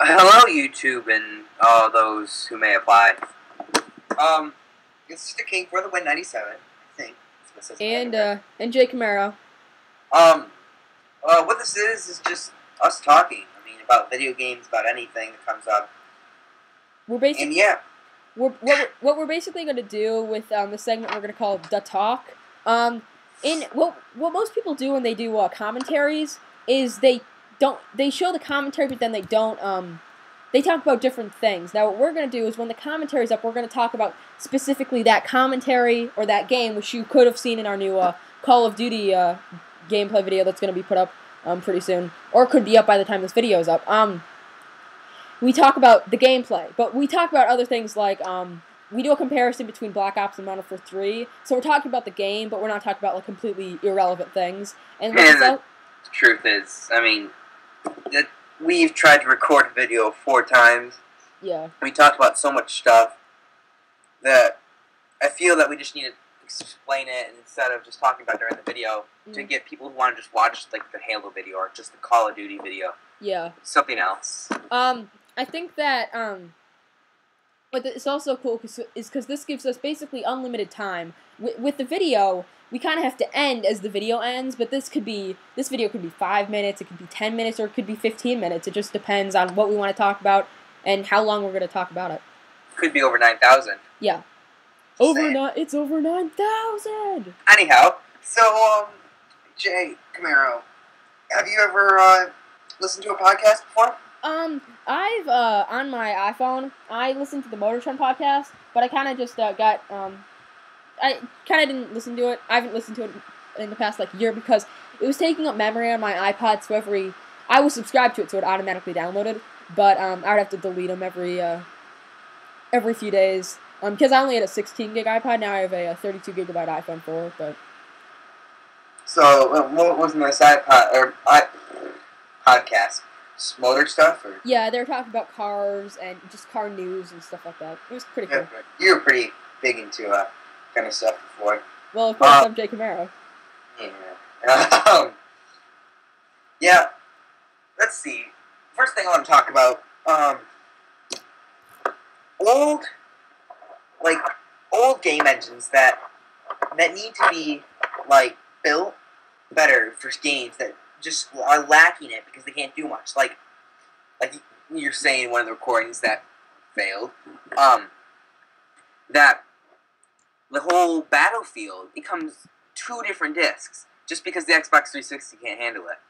Hello, YouTube, and all those who may apply. This is the King for the Win 97, I think. And Jay Camaro. What this is just us talking. I mean, about video games, about anything that comes up. We're basically, and yeah. what we're basically going to do with the segment we're going to call The Talk. What most people do when they do commentaries is they show the commentary, but then they don't. They talk about different things. Now, what we're going to do is when the commentary's up, we're going to talk about specifically that commentary or that game, which you could have seen in our new Call of Duty gameplay video that's going to be put up pretty soon, or could be up by the time this video is up. We talk about the gameplay, but we talk about other things like we do a comparison between Black Ops and Modern Warfare 3. So we're talking about the game, but we're not talking about like completely irrelevant things. And the truth is, I mean, we've tried to record a video 4 times. Yeah. We talked about so much stuff that I feel that we just need to explain it instead of just talking about it during the video to get people who want to just watch like the Halo video or just the Call of Duty video. Yeah. Something else. I think that but it's also cool because this gives us basically unlimited time. With the video, we kind of have to end as the video ends, but this video could be 5 minutes, it could be 10 minutes, or it could be 15 minutes. It just depends on what we want to talk about and how long we're going to talk about it. Could be over 9,000. Yeah. It's over 9,000! Anyhow, so, Jay Camaro, have you ever listened to a podcast before? I've, on my iPhone, I listened to the Motor Trend podcast, but I kind of just, I kind of didn't listen to it. I haven't listened to it in the past, like, year because it was taking up memory on my iPod, so I was subscribed to it, so it automatically downloaded, but, I would have to delete them every few days, because I only had a 16 gig iPod, now I have a 32 gigabyte iPhone 4, but... So, what was my side podcast? Motor stuff? Or? Yeah, they were talking about cars and just car news and stuff like that. It was pretty cool. You were pretty big into kind of stuff before. Well, of course, I'm Jay Camaro. Yeah. Yeah. Let's see. First thing I want to talk about, old game engines that need to be, like, built better for games that just are lacking it because they can't do much. Like you're saying in one of the recordings that failed, that the whole Battlefield, it comes 2 different discs just because the Xbox 360 can't handle it.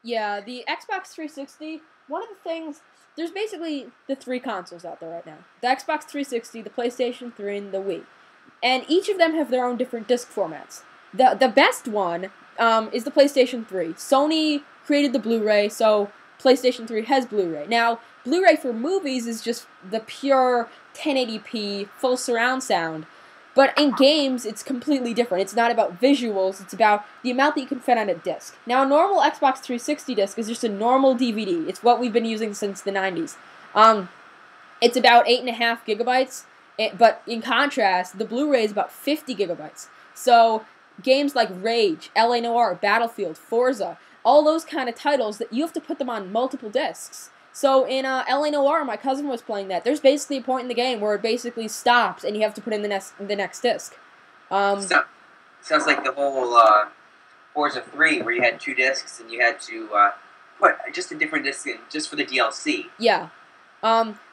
Yeah, the Xbox 360, one of the things, there's basically the 3 consoles out there right now. The Xbox 360, the PlayStation 3, and the Wii. And each of them have their own different disc formats. The best one is the PlayStation 3. Sony created the Blu-ray, so PlayStation 3 has Blu-ray. Now, Blu-ray for movies is just the pure 1080p full surround sound. But in games, it's completely different. It's not about visuals, it's about the amount that you can fit on a disc. Now, a normal Xbox 360 disc is just a normal DVD. It's what we've been using since the 90s. It's about 8.5 gigabytes, but in contrast, the Blu-ray is about 50 gigabytes. So games like Rage, LA Noire, Battlefield, Forza, all those kind of titles, that you have to put them on multiple discs. So in LA Noire, my cousin was playing that. There's basically a point in the game where it basically stops and you have to put in the next disc. Sounds like the whole Forza 3 where you had 2 discs and you had to put just a different disc in just for the DLC. Yeah.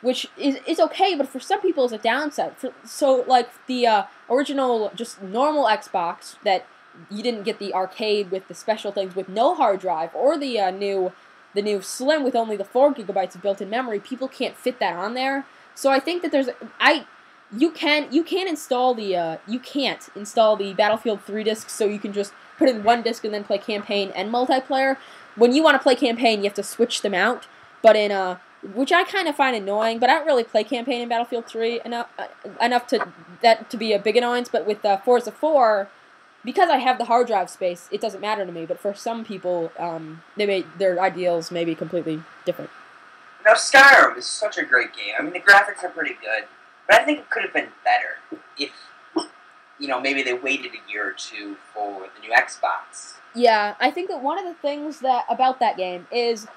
Which is okay, but for some people it's a downside. So, like, the original, just normal Xbox, that you didn't get the arcade with the special things with no hard drive, or the new Slim with only the 4 gigabytes of built-in memory, people can't fit that on there. So I think that you can't install the Battlefield 3 discs, so you can just put in 1 disc and then play campaign and multiplayer. When you want to play campaign, you have to switch them out, but in which I kind of find annoying, but I don't really play campaign in Battlefield 3 enough to be a big annoyance. But with Forza 4, because I have the hard drive space, it doesn't matter to me. But for some people, their ideals may be completely different. Now, Skyrim is such a great game. I mean, the graphics are pretty good, but I think it could have been better if, maybe they waited a year or 2 for the new Xbox. Yeah, I think that one of the things about that game is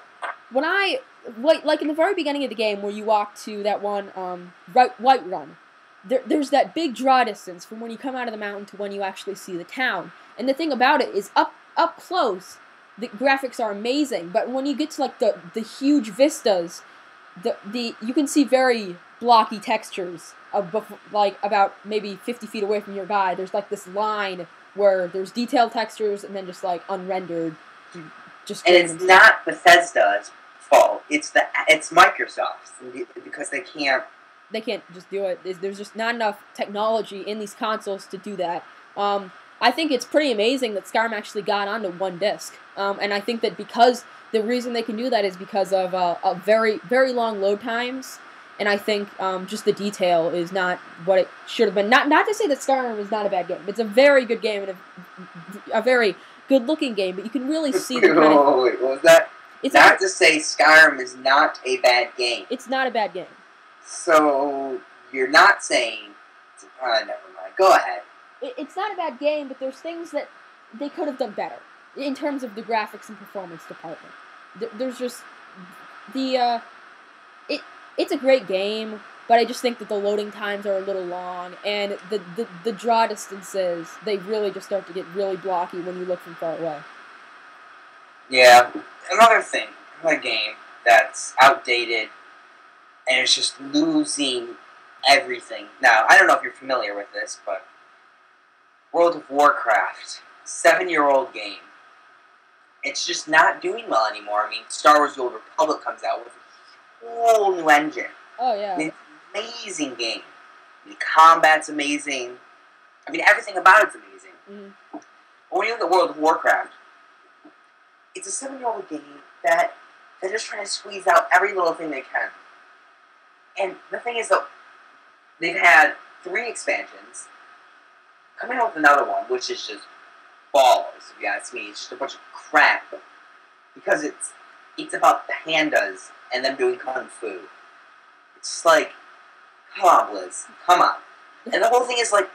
when I like in the very beginning of the game where you walk to that one White Run, there's that big draw distance from when you come out of the mountain to when you actually see the town. And the thing about it is up close, the graphics are amazing, but when you get to like the huge vistas, you can see very blocky textures of like about maybe 50 feet away from your guy. There's like this line where there's detailed textures and then just like unrendered. Just and it's not Bethesda's fault. It's Microsoft's because they can't. They can't just do it. There's just not enough technology in these consoles to do that. I think it's pretty amazing that Skyrim actually got onto one disc, and I think that because the reason they can do that is because of very, very long load times, and I think just the detail is not what it should have been. Not to say that Skyrim is not a bad game. It's a very good game and a very good-looking game, but you can really see the kind of... Wait, what was that? It's not to say Skyrim is not a bad game. It's not a bad game. So, you're not saying... never mind. Go ahead. It's not a bad game, but there's things that they could have done better in terms of the graphics and performance department. There's just it's a great game, but I just think that the loading times are a little long, and the draw distances, they really just start to get really blocky when you look from far away. Yeah, another game that's outdated and it's just losing everything. Now, I don't know if you're familiar with this, but World of Warcraft, 7-year-old game. It's just not doing well anymore. I mean, Star Wars The Old Republic comes out with a whole new engine. Oh, yeah. I mean, it's an amazing game. I mean, combat's amazing. I mean, everything about it's amazing. Mm-hmm. But when you look at World of Warcraft, it's a 7-year-old game that they're just trying to squeeze out every little thing they can. And the thing is, though, they've had 3 expansions. Coming out with another one, which is just balls, if you ask me. It's just a bunch of crap. Because it's about pandas and them doing kung fu. It's just like, come on, Blizz. Come on. And the whole thing is like,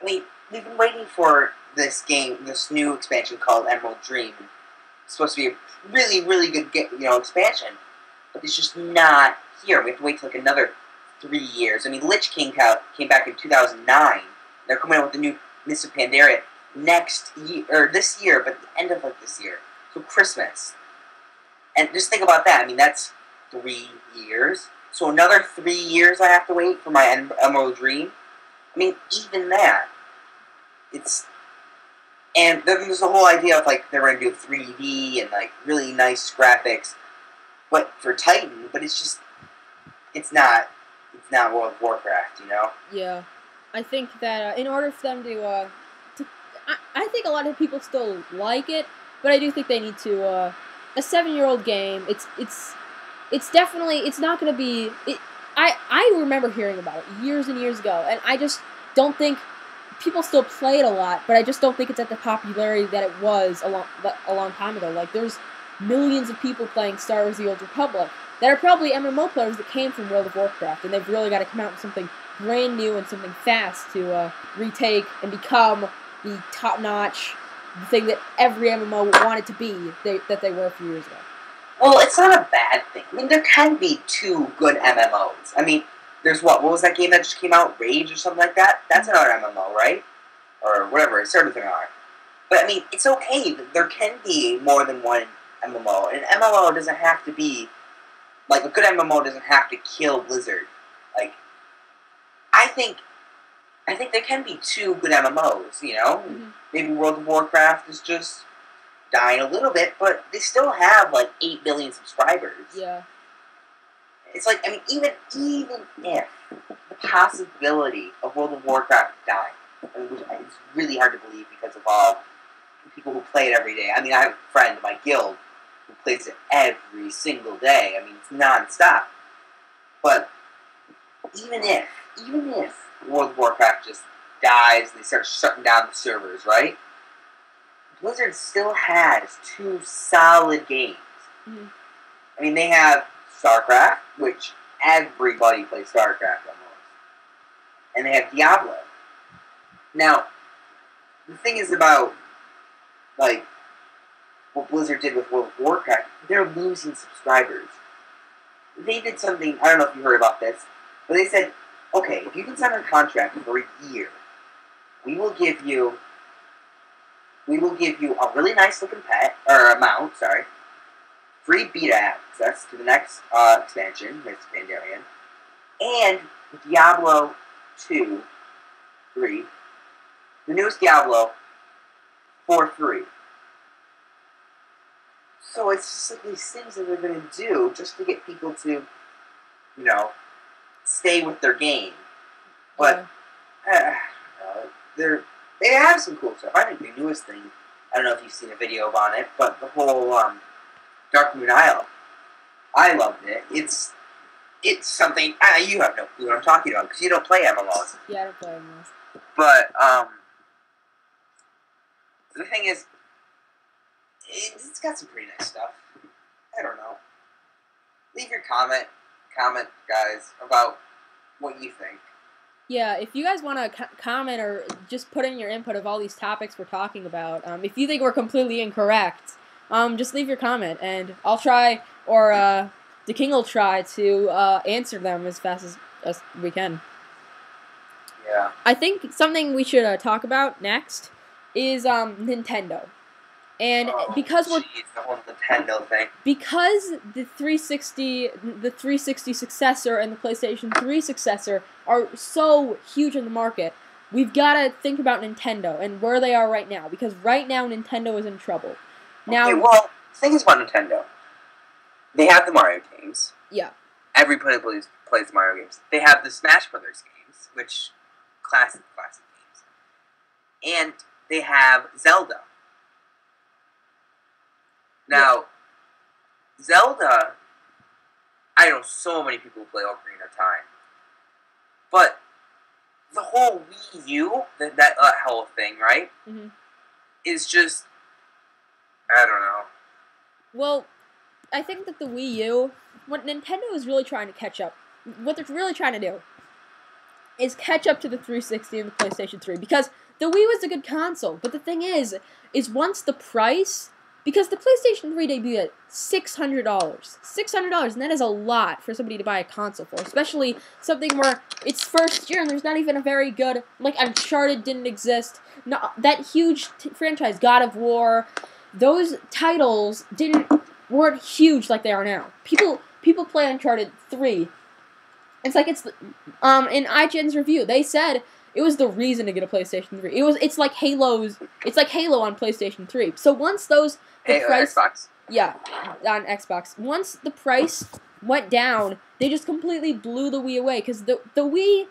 I mean, we've been waiting for this game, this new expansion called Emerald Dream. It's supposed to be a really, really good expansion. But it's just not here. We have to wait till like another 3 years. I mean, Lich King came back in 2009. They're coming out with the new Mists of Pandaria next year, or this year, but at the end of like this year. So Christmas. And just think about that. I mean, that's 3 years. So another 3 years I have to wait for my Emerald Dream. I mean, even that. And then there's the whole idea of like they're going to do 3D and like really nice graphics, but for Titan. But it's not World of Warcraft, you know? Yeah. I think that in order for them I think a lot of people still like it, but I do think they need to. A 7-year-old game, it's definitely, it's not going to be. I remember hearing about it years and years ago, and I just don't think people still play it a lot, but I just don't think it's at the popularity that it was a long time ago. Like, there's millions of people playing Star Wars: The Old Republic that are probably MMO players that came from World of Warcraft, and they've really got to come out with something brand new and something fast to retake and become the top-notch thing that every MMO wanted to be that they were a few years ago. Well, it's not a bad thing. I mean, there can be 2 good MMOs. I mean, there's what was that game that just came out? Rage or something like that? That's another MMO, right? Or whatever, it's certain thing are. But, I mean, it's okay. There can be more than one MMO. An MMO doesn't have to be... Like, a good MMO doesn't have to kill Blizzard. Like, I think there can be 2 good MMOs, you know? Mm-hmm. Maybe World of Warcraft is just dying a little bit, but they still have, like, 8 billion subscribers. Yeah. It's like, I mean, even if the possibility of World of Warcraft dying, I mean, which is really hard to believe because of all the people who play it every day. I mean, I have a friend in my guild who plays it every single day. I mean, it's non-stop. But even if World of Warcraft just dies and they start shutting down the servers, right? Blizzard still has 2 solid games. Mm-hmm. I mean, they have StarCraft, which everybody plays StarCraft almost. And they have Diablo. Now, the thing is about, like, what Blizzard did with World of Warcraft, they're losing subscribers. They did something, I don't know if you heard about this, but they said, okay, if you can sign a contract for a year, we will give you a really nice looking mount, free beta access to the next expansion, Miss Pandarian, and Diablo 2, 3, the newest Diablo, for free. So it's just like these things that they're going to do just to get people to, stay with their game. But they have some cool stuff. I think the newest thing, I don't know if you've seen a video on it, but the whole Dark Moon Isle, I loved it. It's something, you have no clue what I'm talking about because you don't play MMOs. Yeah, I don't play MMOs. But the thing is, it's got some pretty nice stuff. I don't know. Leave your comment, guys, about what you think. Yeah, if you guys want to comment or just put in your input of all these topics we're talking about, if you think we're completely incorrect, just leave your comment, and I'll try, or the King will try to answer them as fast as we can. Yeah. I think something we should talk about next is Nintendo. And because the whole Nintendo thing. Because the 360 successor and the PlayStation 3 successor are so huge in the market, we've got to think about Nintendo and where they are right now. Because right now, Nintendo is in trouble. Now, okay, well, the thing is about Nintendo. They have the Mario games. Yeah. Everybody plays Mario games. They have the Smash Brothers games, which classic games. And they have Zelda. Now, Zelda, I know so many people play Ocarina of Time. But the whole Wii U, that whole thing, right? Mm-hmm. Is just, I don't know. Well, I think that the Wii U, what Nintendo is really trying to catch up, what they're really trying to do is catch up to the 360 and the PlayStation 3. Because the Wii was a good console. But the thing is once the price... Because the PlayStation 3 debuted at $600. $600, and that is a lot for somebody to buy a console for. Especially something where it's first year and there's not even a very good... Like, Uncharted didn't exist. No, that huge franchise, God of War, those titles weren't huge like they are now. People play Uncharted 3. It's like in IGN's review, they said... It was the reason to get a PlayStation 3. It's like Halo on PlayStation 3. So once the price, Xbox. Yeah, on Xbox. Once the price went down, they just completely blew the Wii away because the Wii.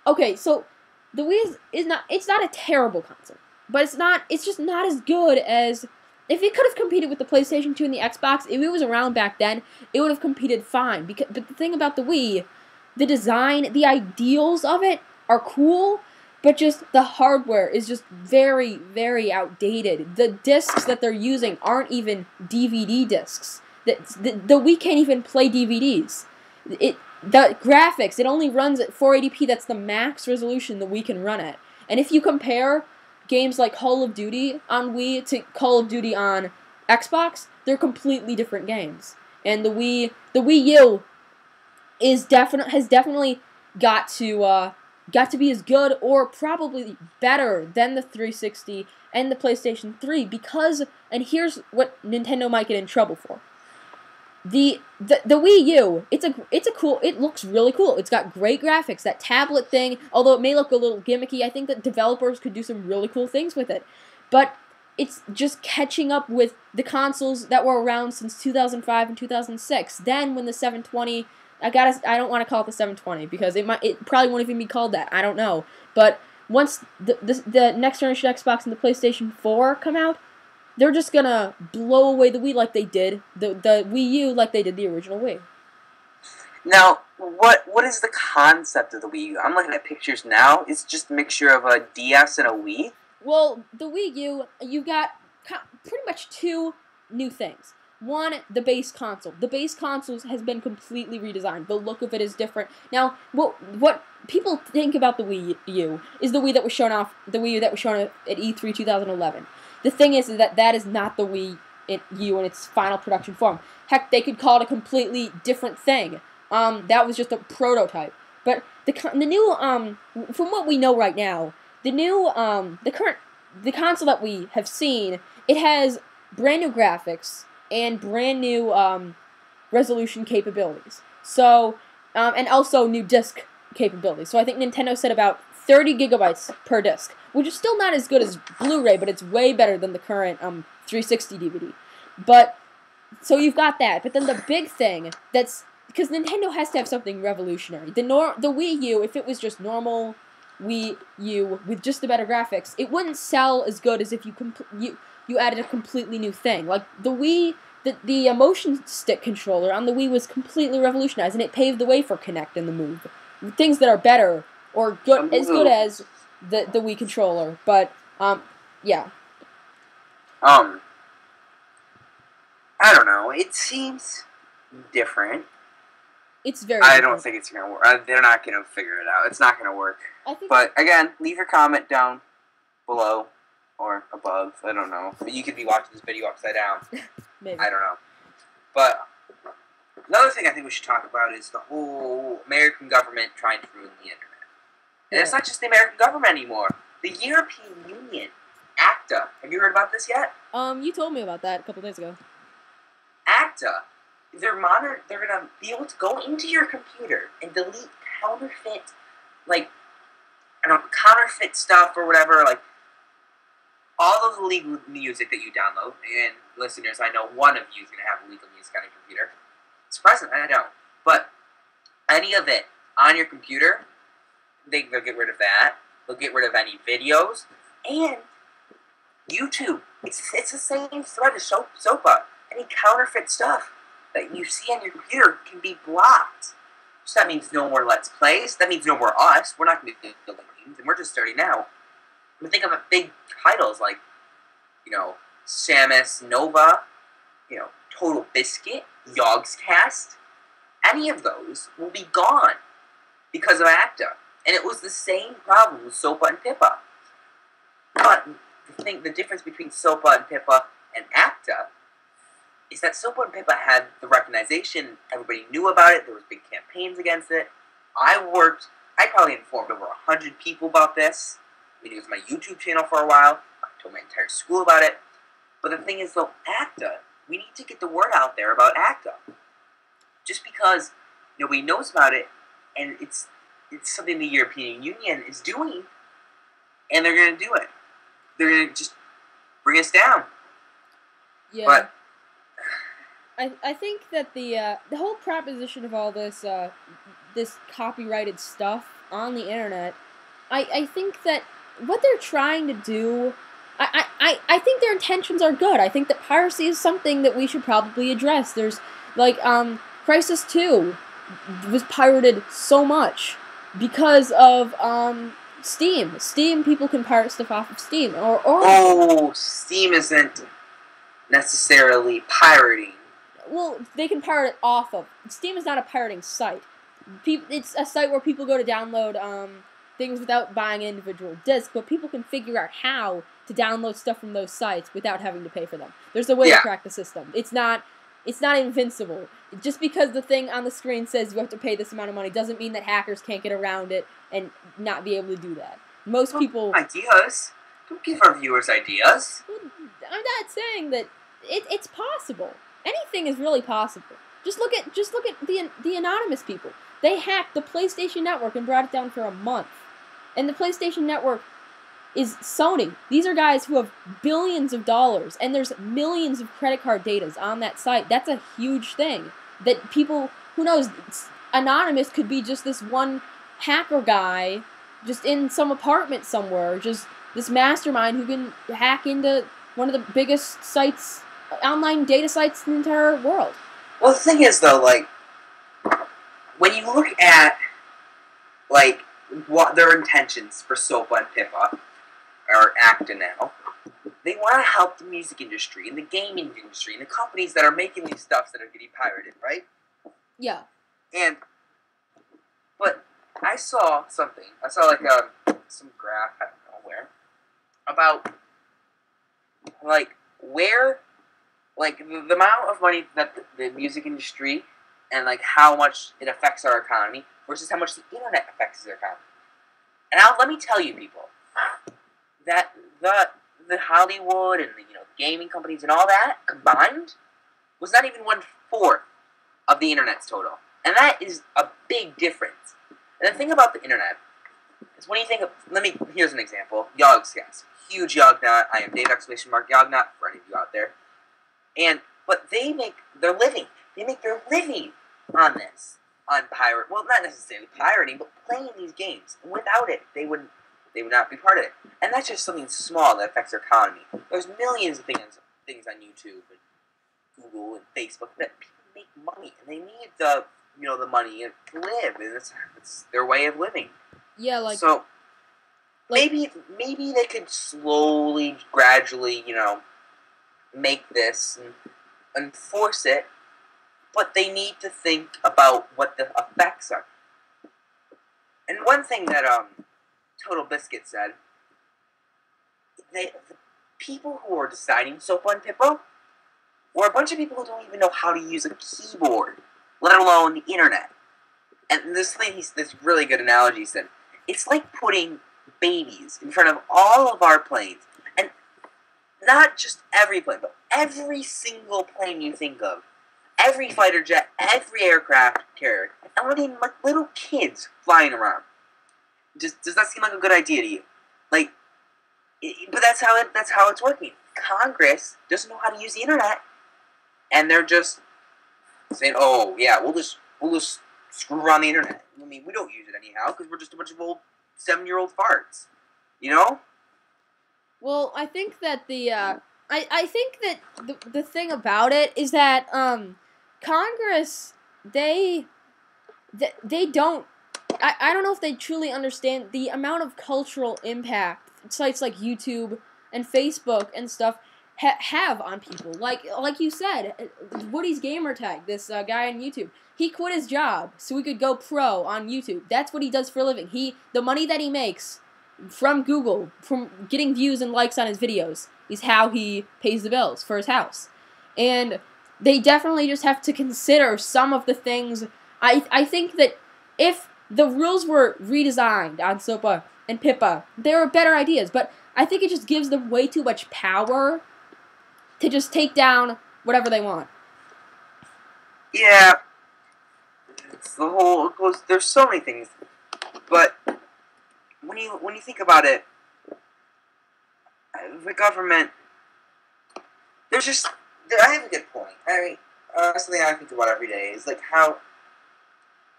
Okay, so the Wii is not a terrible console, but it's just not as good as if it could have competed with the PlayStation 2 and the Xbox. If it was around back then, it would have competed fine. But the thing about the Wii, the design, the ideals of it are cool, but just the hardware is just very, very outdated. The discs that they're using aren't even DVD discs. The Wii can't even play DVDs. The graphics, it only runs at 480p. That's the max resolution the Wii can run at. And if you compare games like Call of Duty on Wii to Call of Duty on Xbox, they're completely different games. And the Wii U has definitely got to be as good or probably better than the 360 and the PlayStation 3 because, and here's what Nintendo might get in trouble for. The Wii U, it looks really cool. It's got great graphics. That tablet thing, although it may look a little gimmicky, I think that developers could do some really cool things with it. But it's just catching up with the consoles that were around since 2005 and 2006. Then when the 720, I don't want to call it the 720 because it probably won't even be called that. I don't know. But once the next generation Xbox and the PlayStation 4 come out, they're just gonna blow away the Wii like they did the Wii U, like they did the original Wii. Now, what is the concept of the Wii U? I'm looking at pictures now. It's just a mixture of a DS and a Wii. Well, the Wii U, you've got pretty much two new things. One, the base console. The base console has been completely redesigned. The look of it is different. Now, what people think about the Wii U is the Wii that was shown off, the Wii U that was shown at E3 2011. The thing is that is not the Wii in its final production form. Heck, they could call it a completely different thing. That was just a prototype. But the new from what we know right now, the console that we have seen, it has brand new graphics and brand new resolution capabilities. So and also new disc capabilities. So I think Nintendo said about 30 gigabytes per disc, which is still not as good as Blu-ray, but it's way better than the current 360 DVD. But so you've got that. But then the big thing that's because Nintendo has to have something revolutionary. The Wii U, if it was just normal Wii U with just the better graphics, it wouldn't sell as good as if you added a completely new thing. Like the Wii, the motion stick controller on the Wii was completely revolutionized, and it paved the way for Kinect and the Move. Things that are better or good as good as the Wii controller. But yeah. I don't know. It seems different. It's very. I don't think it's gonna work. They're not gonna figure it out. It's not gonna work. But again, leave your comment down below or above. I don't know. You could be watching this video upside down. Maybe. I don't know. But another thing I think we should talk about is the whole American government trying to ruin the internet. And it's not just the American government anymore. The European Union, ACTA. Have you heard about this yet? You told me about that a couple days ago. ACTA. They're gonna be able to go into your computer and delete counterfeit, counterfeit stuff or whatever, like all of the illegal music that you download. And listeners, I know one of you is gonna have illegal music on your computer. It's present, I don't. But any of it on your computer, they'll get rid of that. They'll get rid of any videos and YouTube. It's the same thread as SOPA. Any counterfeit stuff that you see on your computer can be blocked. So that means no more Let's Plays. That means no more us. We're not going to be building games, and we're just starting now. I mean, think of big titles like, Samus Nova, Total Biscuit, Yogscast. Any of those will be gone because of ACTA. And it was the same problem with SOPA and PIPA. But the difference between SOPA and PIPA and ACTA is that SOPA and PIPA had the recognition, everybody knew about it, there was big campaigns against it. I probably informed over 100 people about this. I mean, it was my YouTube channel for a while. I told my entire school about it. But the thing is, though, ACTA, we need to get the word out there about ACTA. Just because nobody knows about it, and it's something the European Union is doing, and they're going to do it. They're going to just bring us down. Yeah. But I think that the whole proposition of all this this copyrighted stuff on the internet, I think that what they're trying to do, I think their intentions are good. I think that piracy is something that we should probably address. There's Crisis 2 was pirated so much because of Steam. Steam, people can pirate stuff off of Steam. Steam isn't necessarily pirating. Well, they can pirate it off of. Steam is not a pirating site. It's a site where people go to download things without buying an individual disc, but people can figure out how to download stuff from those sites without having to pay for them. There's a way to crack the system. It's not invincible. Just because the thing on the screen says you have to pay this amount of money doesn't mean that hackers can't get around it and not be able to do that. Most people... Ideas? Don't give our viewers ideas. I'm not saying that it's possible. Anything is really possible. Just look at the anonymous people. They hacked the PlayStation Network and brought it down for a month. And the PlayStation Network is Sony. These are guys who have billions of dollars, and there's millions of credit card data on that site. That's a huge thing. That people, who knows, anonymous could be just this one hacker guy just in some apartment somewhere, just this mastermind who can hack into one of the biggest sites, online data sites in the entire world. Well, the thing is, though, when you look at, what their intentions for SOPA and PIPA, or ACTA now, they want to help the music industry, and the gaming industry, and the companies that are making these stuffs that are getting pirated, right? Yeah. But I saw something. I saw, some graph, I don't know where, about, where like the amount of money that the music industry and like how much it affects our economy versus how much the internet affects our economy. And let me tell you, people, that the Hollywood and the gaming companies and all that combined was not even 1/4 of the internet's total, and that is a big difference. And the thing about the internet is when you think of here's an example. Yogscast, huge Yog nut. I am Dave exclamation mark Yog nut for any of you out there. But they make their living. They make their living on this, on pirate. Well, not necessarily pirating, but playing these games. And without it, they would not be part of it. And that's just something small that affects their economy. There's millions of things on YouTube and Google and Facebook that people make money, and they need the money to live, and it's their way of living. Yeah, maybe they could slowly, gradually, make this and enforce it, but they need to think about what the effects are. And one thing that Total Biscuit said, the people who are deciding Sopa and Pippa were a bunch of people who don't even know how to use a keyboard, let alone the internet. And this really good analogy, he said, it's like putting babies in front of all of our planes. And not just every plane, but every single plane you think of. Every fighter jet, every aircraft carrier. And letting little kids flying around. Does that seem like a good idea to you? But that's how it's working. Congress doesn't know how to use the internet, and they're just saying, "Oh yeah, we'll just screw around the internet." I mean, we don't use it anyhow because we're just a bunch of old 7-year-old farts, Well, I think that I think that the thing about it is that Congress they don't. I don't know if they truly understand the amount of cultural impact sites like YouTube and Facebook and stuff have on people. Like you said, Woody's gamer tag, this guy on YouTube, he quit his job so he could go pro on YouTube. That's what he does for a living. The money that he makes from Google, from getting views and likes on his videos, is how he pays the bills for his house. And they definitely just have to consider some of the things. I think that if the rules were redesigned on Sopa and Pippa, there are better ideas, but I think it just gives them way too much power to just take down whatever they want. Yeah. It's there's so many things. But when you think about it, the government, I have a good point. I mean, something I think about every day is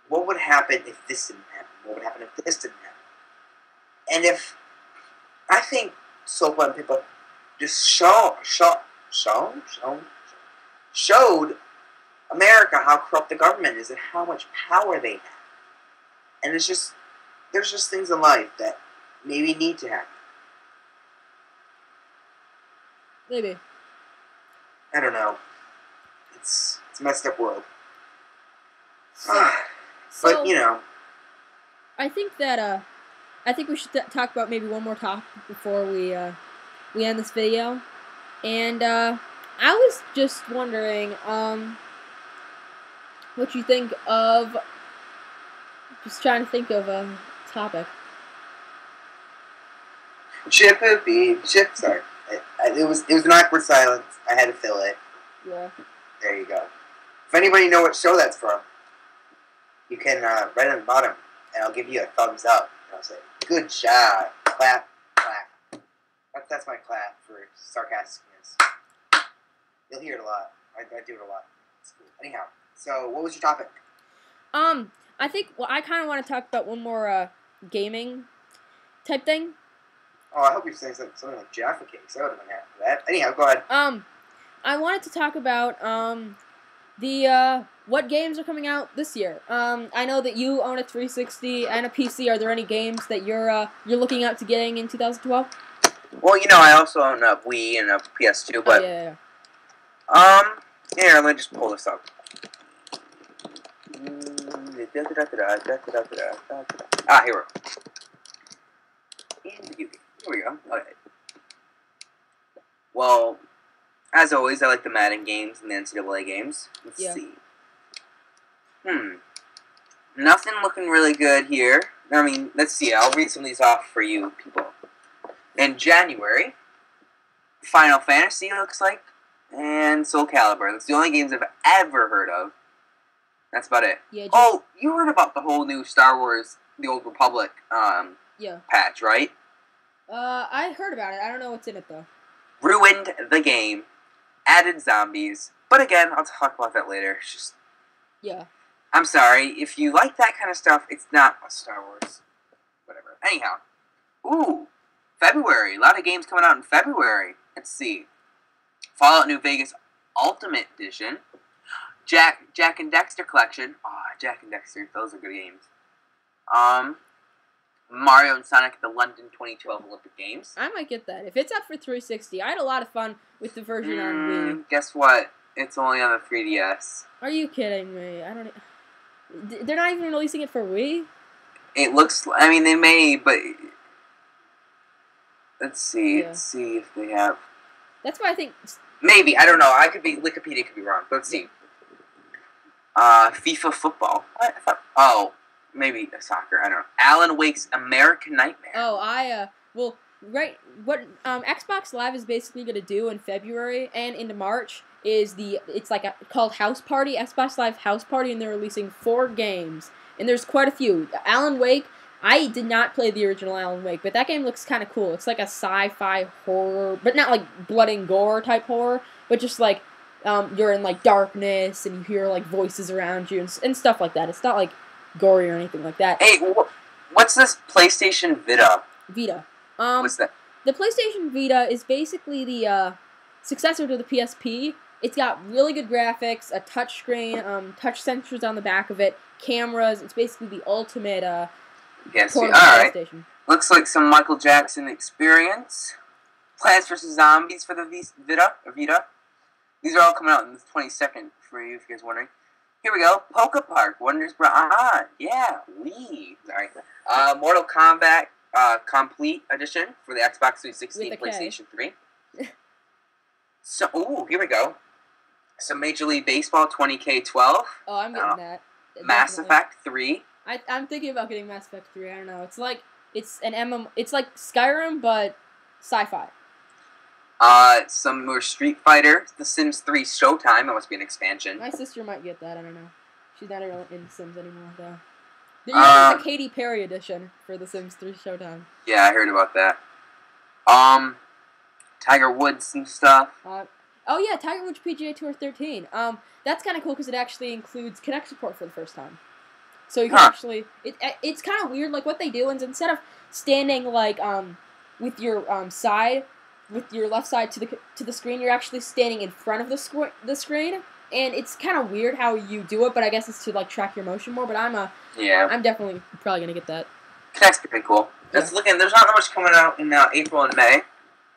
what would happen if this didn't happen? What would happen if this didn't happen? And I think Sopa and Pippa just showed America how corrupt the government is and how much power they have. And there's just things in life that maybe need to happen. Maybe. I don't know. It's a messed up world. But I think that I think we should talk about maybe one more topic before we end this video. And I was just wondering what you think of. Just trying to think of a topic. Sorry. It was an awkward silence. I had to fill it. Yeah. There you go. If anybody know what show that's from, you can write on the bottom, and I'll give you a thumbs up. And I'll say, "Good job." Clap, clap. That's my clap for sarcasticness. You'll hear it a lot. I do it a lot. It's cool. Anyhow, so what was your topic? I think I kind of want to talk about one more gaming type thing. Oh, I hope you're saying something like Jaffa Cakes. I would have been happy for that. Anyhow, go ahead. I wanted to talk about what games are coming out this year. I know that you own a 360 and a PC. Are there any games that you're looking out to getting in 2012? Well, I also own a Wii and a PS2, but yeah. Here, let me just pull this up. Here we go. Okay. Well, As always, I like the Madden games and the NCAA games. Let's see. Nothing looking really good here. I mean, let's see. I'll read some of these off for you people. In January, Final Fantasy looks like, and Soul Calibur. That's the only games I've ever heard of. That's about it. Yeah. Oh, you heard about the whole new Star Wars: The Old Republic patch, right? I heard about it. I don't know what's in it though. Ruined the game. Added zombies. But again, I'll talk about that later. It's just... Yeah. I'm sorry. If you like that kind of stuff, it's not a Star Wars. Whatever. Anyhow. Ooh. February. A lot of games coming out in February. Let's see. Fallout New Vegas Ultimate Edition. Jack and Dexter Collection. Oh, Jack and Dexter. Those are good games. Mario and Sonic at the London 2012 Olympic Games. I might get that. If it's up for 360, I had a lot of fun with the version on Wii. Guess what? It's only on the 3DS. Are you kidding me? I don't... They're not even releasing it for Wii? It looks... I mean, they may, but... Let's see. Yeah. Let's see if they have... That's why I think... Maybe. I don't know. Wikipedia could be wrong. Let's see. FIFA football. What? I thought... Oh... Maybe soccer, I don't know. Alan Wake's American Nightmare. Oh, well, right, what Xbox Live is basically going to do in February and into March is it's like called House Party, Xbox Live House Party, and they're releasing 4 games. And there's quite a few. Alan Wake, I did not play the original Alan Wake, but that game looks kind of cool. It's like a sci-fi horror, but not like blood and gore type horror, but just like you're in like darkness and you hear like voices around you and stuff like that. It's not like gory or anything like that. Hey, what's this PlayStation Vita? Vita. What's that? The PlayStation Vita is basically the successor to the PSP. It's got really good graphics, a touchscreen, touch sensors on the back of it, cameras. It's basically the ultimate portable PlayStation. Looks like some Michael Jackson experience. Plants vs. Zombies for the Vita. These are all coming out on the 22nd for you, if you guys are wondering. Here we go. Poke Park. Wonders yeah. Sorry. Mortal Kombat Complete Edition for the Xbox 360 and PlayStation 3. So, here we go. Some Major League Baseball 20K12. Oh, I'm getting that. Mass Effect 3. I'm thinking about getting Mass Effect 3. I don't know. It's like it's like Skyrim but sci-fi. Some more Street Fighter, The Sims 3 Showtime. That must be an expansion. My sister might get that. I don't know. She's not really in Sims anymore, though. There's a Katy Perry edition for The Sims 3 Showtime. Yeah, I heard about that. Tiger Woods and stuff. Oh yeah, Tiger Woods PGA Tour 13. That's kind of cool because it actually includes Kinect support for the first time. So you can actually... It's kind of weird. Like, what they do is instead of standing, like, with your side... with your left side to the screen, you're actually standing in front of the screen, and it's kind of weird how you do it, but I guess it's to like track your motion more. But I'm definitely probably gonna get that. Kinect's pretty cool. Yeah. There's not much coming out in April and May.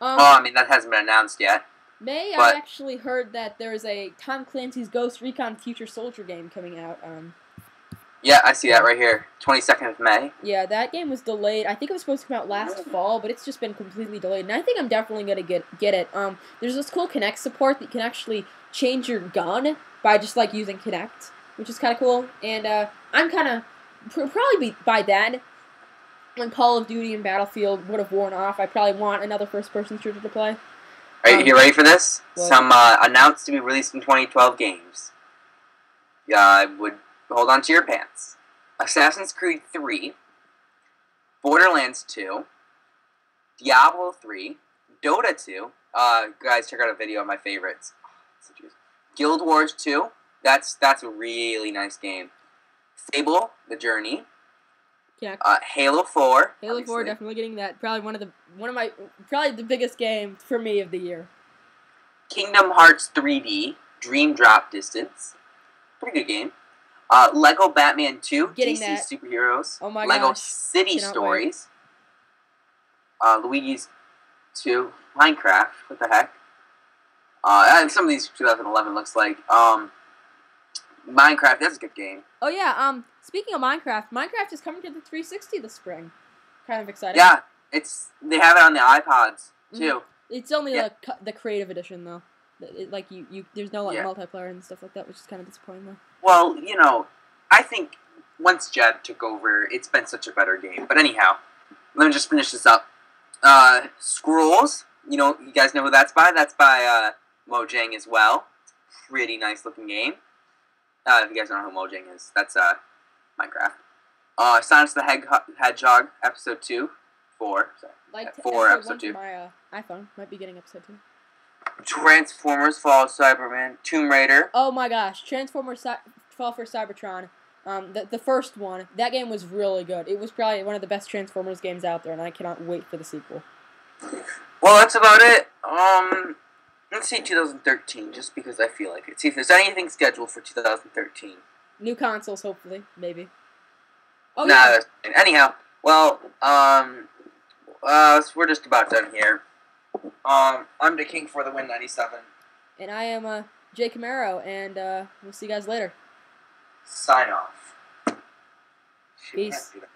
I mean that hasn't been announced yet. May, I actually heard that there's a Tom Clancy's Ghost Recon Future Soldier game coming out. Yeah, I see that right here. 22nd of May. Yeah, that game was delayed. I think it was supposed to come out last fall, but it's just been completely delayed. And I think I'm definitely going to get it. There's this cool Kinect support that you can actually change your gun by just, like, using Kinect, which is kind of cool. And I'm kind of... Probably by then, when Call of Duty and Battlefield would have worn off, I probably want another first-person shooter to play. Are you ready for this? What? Some announced to be released in 2012 games. Yeah, I would... Hold on to your pants. Assassin's Creed 3, Borderlands 2, Diablo 3, Dota 2. Guys, check out a video of my favorites. Guild Wars 2. That's a really nice game. Fable: The Journey. Yeah. Halo 4. Halo obviously. 4, definitely getting that. Probably probably the biggest game for me of the year. Kingdom Hearts 3D, Dream Drop Distance. Pretty good game. Lego Batman 2, Getting DC that. Superheroes. Oh my Lego gosh. City Cannot Stories. Luigi's 2, Minecraft. What the heck? And some of these 2011 looks like. Minecraft, that's a good game. Oh yeah, speaking of Minecraft is coming to the 360 this spring. Kind of exciting. Yeah, they have it on the iPods too. It's only the creative edition though. Like there's no like Yeah. multiplayer and stuff like that, which is kind of disappointing though. Well, I think once Jed took over, it's been such a better game. But anyhow, let me just finish this up. Scrolls, you guys know who that's by? That's by Mojang as well. Pretty nice looking game. If you guys don't know who Mojang is, that's Minecraft. Sonic the Hedgehog episode 4. Like 4 episode 2. My iPhone might be getting episode 2. Transformers Fall of Cyberman, Tomb Raider. Oh my gosh, Transformers Fall for Cybertron. The first one, that game was really good. It was probably one of the best Transformers games out there, and I cannot wait for the sequel. Well, that's about it. Let's say 2013, just because I feel like it. See if there's anything scheduled for 2013. New consoles, hopefully, maybe. Oh Nah, yeah. anyhow, well, we're just about done here. I'm the King for the Win 97. And I am Jay Camaro, and we'll see you guys later. Sign off. Peace. Can't do that.